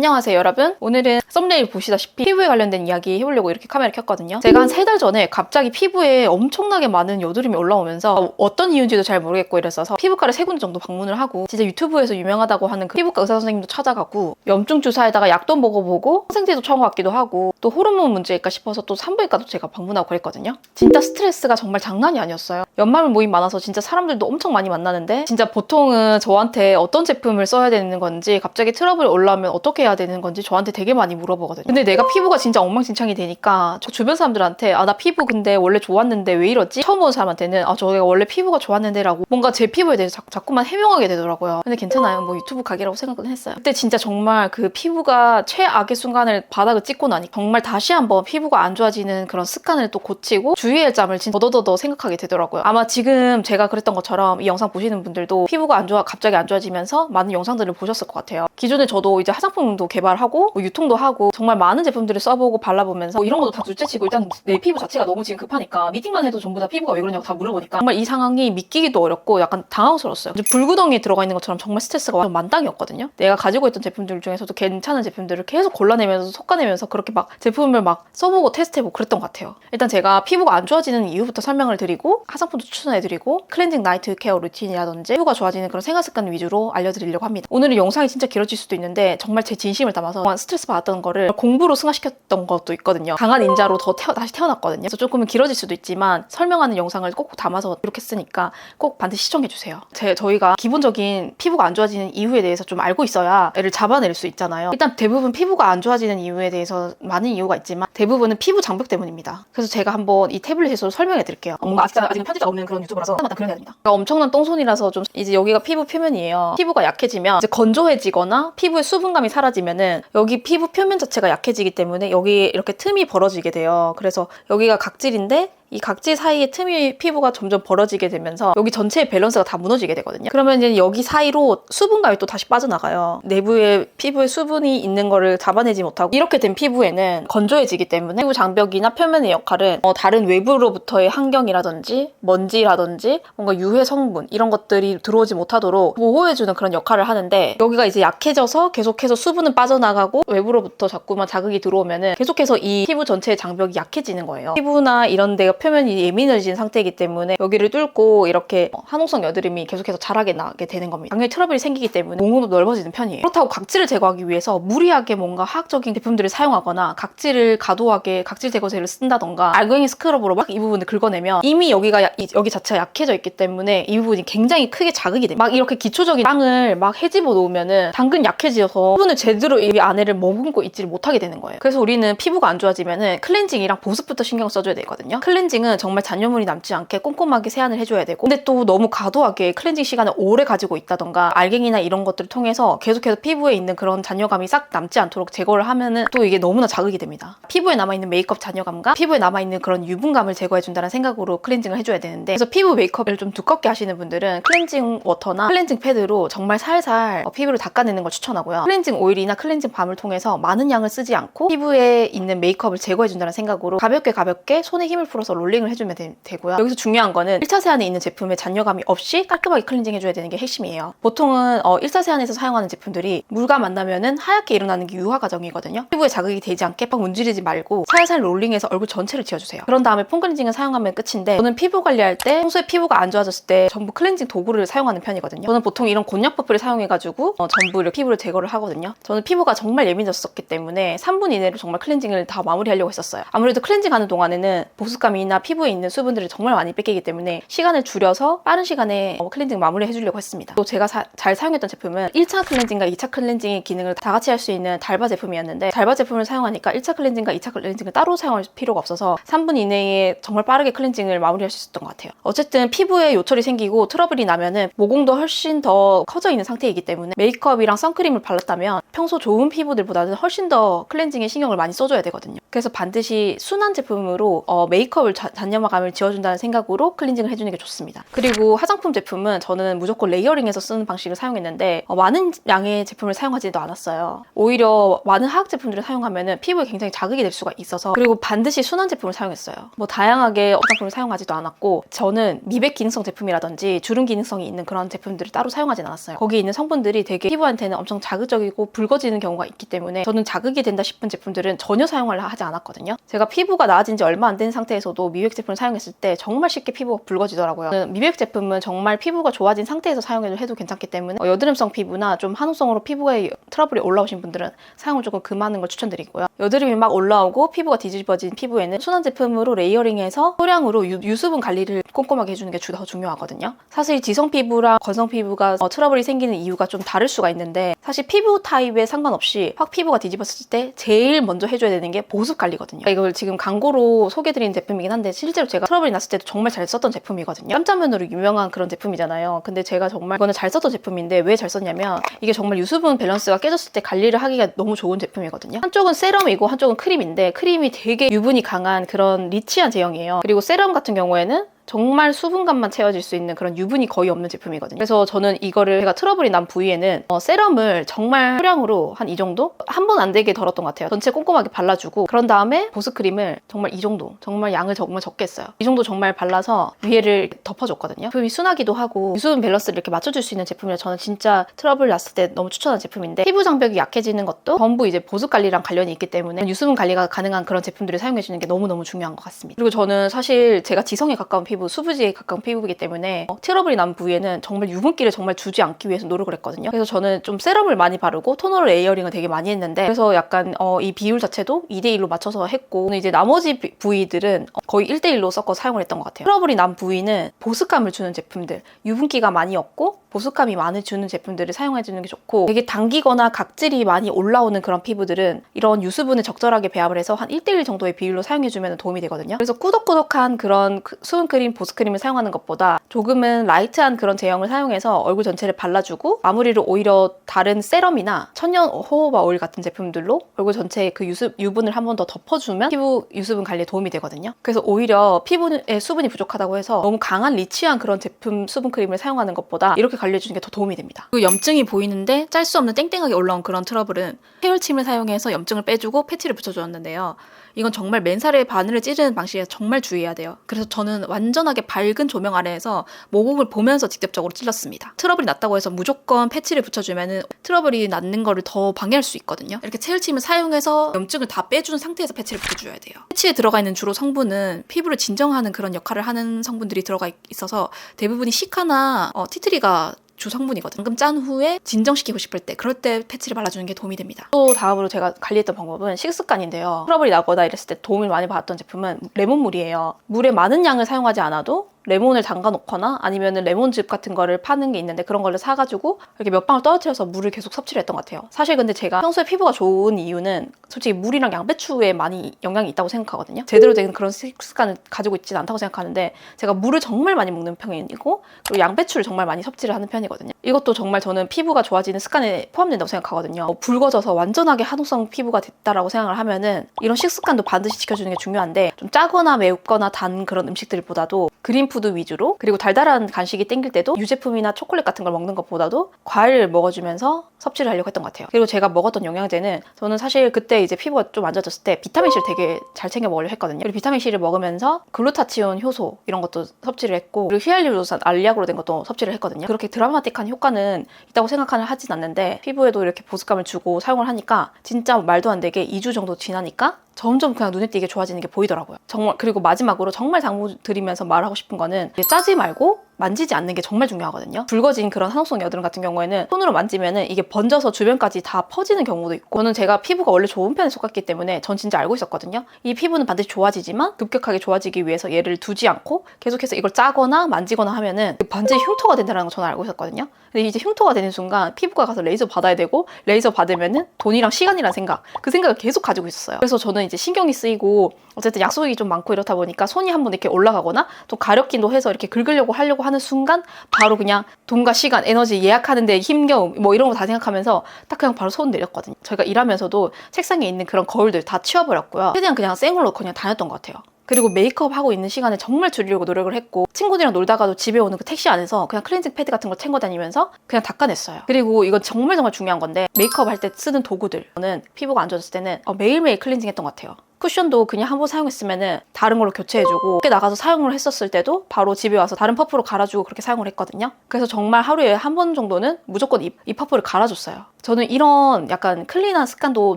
안녕하세요 여러분. 오늘은 썸네일 보시다시피 피부에 관련된 이야기 해보려고 이렇게 카메라 켰거든요. 제가 한 3달 전에 갑자기 피부에 엄청나게 많은 여드름이 올라오면서 어떤 이유인지도 잘 모르겠고 이랬어서 피부과를 3군데 정도 방문을 하고 진짜 유튜브에서 유명하다고 하는 그 피부과 의사 선생님도 찾아가고 염증 주사에다가 약도 먹어보고 항생제도 처먹었기도 하고 또 호르몬 문제일까 싶어서 또 산부인과도 제가 방문하고 그랬거든요. 진짜 스트레스가 정말 장난이 아니었어요. 연말 모임 많아서 진짜 사람들도 엄청 많이 만나는데 진짜 보통은 저한테 어떤 제품을 써야 되는 건지 갑자기 트러블이 올라오면 어떻게 해야 되는 건지 저한테 되게 많이 물어보거든요. 근데 내가 피부가 진짜 엉망진창이 되니까 저 주변 사람들한테 나 피부 근데 원래 좋았는데 왜 이러지? 처음 본 사람한테는 저희가 원래 피부가 좋았는데 라고 뭔가 제 피부에 대해서 자꾸만 해명하게 되더라고요. 근데 괜찮아요. 뭐 유튜브 가게라고 생각은 했어요. 그때 진짜 정말 그 피부가 최악의 순간을 바닥을 찍고 나니 정말 다시 한번 피부가 안 좋아지는 그런 습관을 또 고치고 주의할 점을 진짜 더더더 생각하게 되더라고요. 아마 지금 제가 그랬던 것처럼 이 영상 보시는 분들도 피부가 갑자기 안 좋아지면서 많은 영상들을 보셨을 것 같아요. 기존에 저도 이제 화장품도 개발하고 유통도 하고 정말 많은 제품들을 써보고 발라보면서 이런 것도 다 둘째치고 일단 내 피부 자체가 너무 지금 급하니까 미팅만 해도 전부 다 피부가 왜 그러냐고 다 물어보니까 정말 이 상황이 믿기기도 어렵고 약간 당황스러웠어요. 이제 불구덩이에 들어가 있는 것처럼 정말 스트레스가 완전 만땅이었거든요. 내가 가지고 있던 제품들 중에서도 괜찮은 제품들을 계속 골라내면서 솎아내면서 그렇게 막 제품을 막 써보고 테스트해보고 그랬던 것 같아요. 일단 제가 피부가 안 좋아지는 이유부터 설명을 드리고 화장품도 추천해드리고 클렌징 나이트 케어 루틴이라든지 피부가 좋아지는 그런 생활습관 위주로 알려드리려고 합니다. 오늘은 영상이 진짜 길어질 수도 있는데 정말 제 진심을 담아서 스트레스 받았던 거를 공부로 승화시켰던 것도 있거든요. 강한 인자로 다시 태어났거든요. 그래서 조금은 길어질 수도 있지만 설명하는 영상을 꼭 담아서 기록했으니까 꼭 반드시 시청해주세요. 저희가 기본적인 피부가 안 좋아지는 이유에 대해서 좀 알고 있어야 애를 잡아낼 수 있잖아요. 일단 대부분 피부가 안 좋아지는 이유에 대해서 많은 이유가 있지만 대부분은 피부 장벽 때문입니다. 그래서 제가 한번 이 태블릿에서 설명해 드릴게요. 뭔가 아직은 편집자 없는 그런 유튜브라서 사람마다 그런 해야 됩니다. 엄청난 똥손이라서 좀 이제 여기가 피부 표면이에요. 피부가 약해지면 이제 건조해지거나 피부의 수분감이 사라지면은 여기 피부 표면 자체가 약해지기 때문에 여기 이렇게 틈이 벌어지게 돼요. 그래서 여기가 각질인데 이 각질 사이에 틈이 피부가 점점 벌어지게 되면서 여기 전체의 밸런스가 다 무너지게 되거든요. 그러면 이제 여기 사이로 수분감이 또 다시 빠져나가요. 내부에 피부에 수분이 있는 거를 잡아내지 못하고 이렇게 된 피부에는 건조해지기 때문에 피부 장벽이나 표면의 역할은 다른 외부로부터의 환경이라든지 먼지라든지 뭔가 유해 성분 이런 것들이 들어오지 못하도록 보호해주는 그런 역할을 하는데 여기가 이제 약해져서 계속해서 수분은 빠져나가고 외부로부터 자꾸만 자극이 들어오면은 계속해서 이 피부 전체의 장벽이 약해지는 거예요. 피부나 이런 데가 표면이 예민해진 상태이기 때문에 여기를 뚫고 이렇게 한홍성 여드름이 계속해서 자라게 나게 되는 겁니다. 당연히 트러블이 생기기 때문에 몽우도 넓어지는 편이에요. 그렇다고 각질을 제거하기 위해서 무리하게 뭔가 화학적인 제품들을 사용하거나 각질을 과도하게 각질 제거제를 쓴다던가 알갱이 스크럽으로 막 이 부분을 긁어내면 이미 여기가 여기 자체가 약해져 있기 때문에 이 부분이 굉장히 크게 자극이 돼요. 막 이렇게 기초적인 빵을 막 헤집어 놓으면은 당근 약해져서 수분을 제대로 이 안에를 머금고 있지를 못하게 되는 거예요. 그래서 우리는 피부가 안 좋아지면은 클렌징이랑 보습부터 신경 써줘야 되거든요. 클렌징은 정말 잔여물이 남지 않게 꼼꼼하게 세안을 해줘야 되고 근데 또 너무 과도하게 클렌징 시간을 오래 가지고 있다던가 알갱이나 이런 것들을 통해서 계속해서 피부에 있는 그런 잔여감이 싹 남지 않도록 제거를 하면은 또 이게 너무나 자극이 됩니다. 피부에 남아있는 메이크업 잔여감과 피부에 남아있는 그런 유분감을 제거해준다는 생각으로 클렌징을 해줘야 되는데 그래서 피부 메이크업을 좀 두껍게 하시는 분들은 클렌징 워터나 클렌징 패드로 정말 살살 피부를 닦아내는 걸 추천하고요. 클렌징 오일이나 클렌징 밤을 통해서 많은 양을 쓰지 않고 피부에 있는 메이크업을 제거해준다는 생각으로 가볍게 손에 힘을 풀어서 롤링을 해주면 되고요. 여기서 중요한 거는 1차 세안에 있는 제품에 잔여감이 없이 깔끔하게 클렌징 해줘야 되는 게 핵심이에요. 보통은 1차 세안에서 사용하는 제품들이 물과 만나면은 하얗게 일어나는 게 유화 과정이거든요. 피부에 자극이 되지 않게 막 문지르지 말고 살살 롤링해서 얼굴 전체를 지워주세요. 그런 다음에 폼 클렌징을 사용하면 끝인데 저는 피부 관리할 때 평소에 피부가 안 좋아졌을 때 전부 클렌징 도구를 사용하는 편이거든요. 저는 보통 이런 곤약 버프를 사용해가지고 전부 이렇게 피부를 제거를 하거든요. 저는 피부가 정말 예민해졌었기 때문에 3분 이내로 정말 클렌징을 다 마무리하려고 했었어요. 아무래도 클렌징 하는 동안에는 보습감이나 피부에 있는 수분들을 정말 많이 뺏기기 때문에 시간을 줄여서 빠른 시간에 클렌징 마무리 해주려고 했습니다. 또 제가 잘 사용했던 제품은 1차 클렌징과 2차 클렌징의 기능을 다 같이 할 수 있는 달바 제품이었는데 달바 제품을 사용하니까 1차 클렌징과 2차 클렌징을 따로 사용할 필요가 없어서 3분 이내에 정말 빠르게 클렌징을 마무리할 수 있었던 것 같아요. 어쨌든 피부에 요철이 생기고 트러블이 나면은 모공도 훨씬 더 커져 있는 상태이기 때문에 메이크업이랑 선크림을 발랐다면 평소 좋은 피부들보다는 훨씬 더 클렌징에 신경을 많이 써줘야 되거든요. 그래서 반드시 순한 제품으로 메이크업을 잔여감을 지워준다는 생각으로 클렌징을 해주는 게 좋습니다. 그리고 화장품 제품은 저는 무조건 레이어링해서 쓰는 방식을 사용했는데 많은 양의 제품을 사용하지도 않았어요. 오히려 많은 화학 제품들을 사용하면 피부에 굉장히 자극이 될 수가 있어서, 그리고 반드시 순한 제품을 사용했어요. 다양하게 화장품을 사용하지도 않았고, 저는 미백 기능성 제품이라든지 주름 기능성이 있는 그런 제품들을 따로 사용하진 않았어요. 거기에 있는 성분들이 되게 피부한테는 엄청 자극적이고 붉어지는 경우가 있기 때문에 저는 자극이 된다 싶은 제품들은 전혀 사용을 하지 않았거든요. 제가 피부가 나아진 지 얼마 안 된 상태에서도 미백 제품을 사용했을 때 정말 쉽게 피부가 붉어지더라고요. 미백 제품은 정말 피부가 좋아진 상태에서 사용해도 괜찮기 때문에 여드름성 피부나 좀 한온성으로 피부에 트러블이 올라오신 분들은 사용을 조금 금하는 걸 추천드리고요. 여드름이 막 올라오고 피부가 뒤집어진 피부에는 순한 제품으로 레이어링해서 소량으로 유수분 관리를 꼼꼼하게 해주는 게 더 중요하거든요. 사실 지성 피부랑 건성 피부가 트러블이 생기는 이유가 좀 다를 수가 있는데, 사실 피부 타입에 상관없이 확 피부가 뒤집었을 때 제일 먼저 해줘야 되는 게 보습 관리거든요. 이걸 지금 광고로 소개드리는 제품이긴 한데 실제로 제가 트러블이 났을 때도 정말 잘 썼던 제품이거든요. 깜짝면으로 유명한 그런 제품이잖아요. 근데 제가 정말 이거는 잘 썼던 제품인데 왜 잘 썼냐면, 이게 정말 유수분 밸런스가 깨졌을 때 관리를 하기가 너무 좋은 제품이거든요. 한쪽은 세럼이고 한쪽은 크림인데, 크림이 되게 유분이 강한 그런 리치한 제형이에요. 그리고 세럼 같은 경우에는 정말 수분감만 채워질 수 있는 그런 유분이 거의 없는 제품이거든요. 그래서 저는 이거를 제가 트러블이 난 부위에는 세럼을 정말 소량으로 한 이 정도? 한 번 안 되게 덜었던 것 같아요. 전체 꼼꼼하게 발라주고, 그런 다음에 보습크림을 정말 이 정도, 정말 양을 정말 적게 했어요. 이 정도 정말 발라서 위에를 덮어줬거든요. 제품이 순하기도 하고 유수분 밸런스를 이렇게 맞춰줄 수 있는 제품이라 저는 진짜 트러블 났을 때 너무 추천한 제품인데, 피부 장벽이 약해지는 것도 전부 이제 보습 관리랑 관련이 있기 때문에 유수분 관리가 가능한 그런 제품들을 사용해주는 게 너무너무 중요한 것 같습니다. 그리고 저는 사실 제가 지성에 가까운 피부, 수부지에 가까운 피부이기 때문에 트러블이 난 부위에는 정말 유분기를 정말 주지 않기 위해서 노력을 했거든요. 그래서 저는 좀 세럼을 많이 바르고 토너를 레이어링을 되게 많이 했는데, 그래서 약간 이 비율 자체도 2대1로 맞춰서 했고, 이제 나머지 부위들은 거의 1대1로 섞어 사용을 했던 것 같아요. 트러블이 난 부위는 보습감을 주는 제품들, 유분기가 많이 없고 보습감이 많이 주는 제품들을 사용해주는 게 좋고, 되게 당기거나 각질이 많이 올라오는 그런 피부들은 이런 유수분을 적절하게 배합을 해서 한 1대1 정도의 비율로 사용해주면 도움이 되거든요. 그래서 꾸덕꾸덕한 그런 수분크림, 보습크림을 사용하는 것보다 조금은 라이트한 그런 제형을 사용해서 얼굴 전체를 발라주고, 마무리를 오히려 다른 세럼이나 천연 호호바 오일 같은 제품들로 얼굴 전체에 그 유분을 한 번 더 덮어주면 피부 유수분 관리에 도움이 되거든요. 그래서 오히려 피부에 수분이 부족하다고 해서 너무 강한 리치한 그런 제품 수분크림을 사용하는 것보다 이렇게 관리해주는 게 더 도움이 됩니다. 그리고 염증이 보이는데 짤 수 없는 땡땡하게 올라온 그런 트러블은 해열침을 사용해서 염증을 빼주고 패치를 붙여주었는데요. 이건 정말 맨살에 바늘을 찌르는 방식에 정말 주의해야 돼요. 그래서 저는 완전하게 밝은 조명 아래에서 모공을 보면서 직접적으로 찔렀습니다. 트러블이 났다고 해서 무조건 패치를 붙여주면 트러블이 낫는 거를 더 방해할 수 있거든요. 이렇게 해열침을 사용해서 염증을 다 빼주는 상태에서 패치를 붙여줘야 돼요. 패치에 들어가 있는 주로 성분은 피부를 진정하는 그런 역할을 하는 성분들이 들어가 있어서 대부분이 시카나 티트리가 주 성분이거든요. 방금 짠 후에 진정시키고 싶을 때, 그럴 때 패치를 발라주는 게 도움이 됩니다. 또 다음으로 제가 관리했던 방법은 식습관인데요. 트러블이 나거나 이랬을 때 도움을 많이 받았던 제품은 레몬물이에요. 물에 많은 양을 사용하지 않아도 레몬을 담가 놓거나 아니면 레몬즙 같은 거를 파는 게 있는데, 그런 거를 사가지고 이렇게 몇 방울 떨어뜨려서 물을 계속 섭취를 했던 것 같아요. 사실 근데 제가 평소에 피부가 좋은 이유는 솔직히 물이랑 양배추에 많이 영향이 있다고 생각하거든요. 제대로 된 그런 식습관을 가지고 있지는 않다고 생각하는데, 제가 물을 정말 많이 먹는 편이고, 그리고 양배추를 정말 많이 섭취를 하는 편이거든요. 이것도 정말 저는 피부가 좋아지는 습관에 포함된다고 생각하거든요. 붉어져서 완전하게 한옥성 피부가 됐다라고 생각을 하면은 이런 식습관도 반드시 지켜주는 게 중요한데, 좀 짜거나 맵거나 단 그런 음식들보다도 그린푸드 위주로, 그리고 달달한 간식이 땡길 때도 유제품이나 초콜릿 같은 걸 먹는 것보다도 과일을 먹어주면서 섭취를 하려고 했던 것 같아요. 그리고 제가 먹었던 영양제는, 저는 사실 그때 이제 피부가 좀 안 좋아졌을 때 비타민C를 되게 잘 챙겨 먹으려고 했거든요. 그리고 비타민C를 먹으면서 글루타치온 효소 이런 것도 섭취를 했고, 그리고 히알루론산 알약으로 된 것도 섭취를 했거든요. 그렇게 드라마틱한 효과는 있다고 생각은 하진 않는데, 피부에도 이렇게 보습감을 주고 사용을 하니까 진짜 말도 안 되게 2주 정도 지나니까 점점 그냥 눈에 띄게 좋아지는 게 보이더라고요. 정말. 그리고 마지막으로 정말 당부드리면서 말하고 싶은 거는, 짜지 말고 만지지 않는 게 정말 중요하거든요. 붉어진 그런 한옥성 여드름 같은 경우에는 손으로 만지면은 이게 번져서 주변까지 다 퍼지는 경우도 있고, 저는 제가 피부가 원래 좋은 편에 속했기 때문에 전 진짜 알고 있었거든요. 이 피부는 반드시 좋아지지만 급격하게 좋아지기 위해서 얘를 두지 않고 계속해서 이걸 짜거나 만지거나 하면은 반드시 흉터가 된다는 걸 저는 알고 있었거든요. 근데 이제 흉터가 되는 순간 피부과 가서 레이저 받아야 되고, 레이저 받으면은 돈이랑 시간이란 생각, 그 생각을 계속 가지고 있었어요. 그래서 저는 이제 신경이 쓰이고 어쨌든 약속이 좀 많고 이렇다 보니까 손이 한번 이렇게 올라가거나 또 가렵기도 해서 이렇게 긁으려고 하려고 하는 순간 바로 그냥 돈과 시간, 에너지 예약하는데 힘겨움 뭐 이런 거 다 생각하면서 딱 그냥 바로 손 내렸거든요. 저희가 일하면서도 책상에 있는 그런 거울들 다 치워버렸고요. 최대한 그냥 생으로 그냥 다녔던 것 같아요. 그리고 메이크업 하고 있는 시간에 정말 줄이려고 노력을 했고 친구들이랑 놀다가도 집에 오는 그 택시 안에서 그냥 클렌징 패드 같은 거 챙겨 다니면서 그냥 닦아냈어요. 그리고 이건 정말 중요한 건데 메이크업 할 때 쓰는 도구들, 저는 피부가 안 좋아졌을 때는 매일매일 클렌징 했던 것 같아요. 쿠션도 그냥 한 번 사용했으면은 다른 걸로 교체해주고 밖에 나가서 사용을 했었을 때도 바로 집에 와서 다른 퍼프로 갈아주고 그렇게 사용을 했거든요. 그래서 정말 하루에 한 번 정도는 무조건 이 퍼프를 갈아줬어요. 저는 이런 약간 클린한 습관도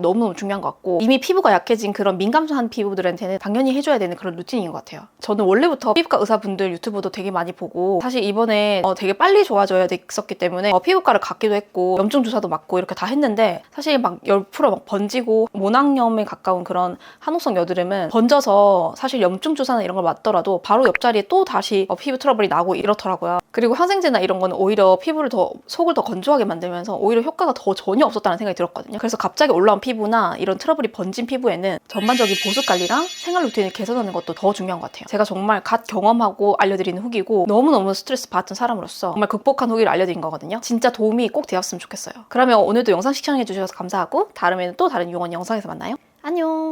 너무 중요한 것 같고 이미 피부가 약해진 그런 민감한 피부들한테는 당연히 해줘야 되는 그런 루틴인 것 같아요. 저는 원래부터 피부과 의사분들 유튜브도 되게 많이 보고 사실 이번에 되게 빨리 좋아져야 됐었기 때문에 피부과를 갔기도 했고 염증 주사도 맞고 이렇게 다 했는데 사실 막 10% 막 번지고 모낭염에 가까운 그런 한옥성 여드름은 번져서 사실 염증 주사나 이런 걸 맞더라도 바로 옆자리에 또 다시 피부 트러블이 나고 이렇더라고요. 그리고 항생제나 이런 거는 오히려 피부를 속을 더 건조하게 만들면서 오히려 효과가 더 전혀 없었다는 생각이 들었거든요. 그래서 갑자기 올라온 피부나 이런 트러블이 번진 피부에는 전반적인 보습 관리랑 생활 루틴을 개선하는 것도 더 중요한 것 같아요. 제가 정말 갓 경험하고 알려드리는 후기고 너무너무 스트레스 받은 사람으로서 정말 극복한 후기를 알려드린 거거든요. 진짜 도움이 꼭 되었으면 좋겠어요. 그러면 오늘도 영상 시청해주셔서 감사하고 다음에는 또 다른 유용한 영상에서 만나요. 안녕.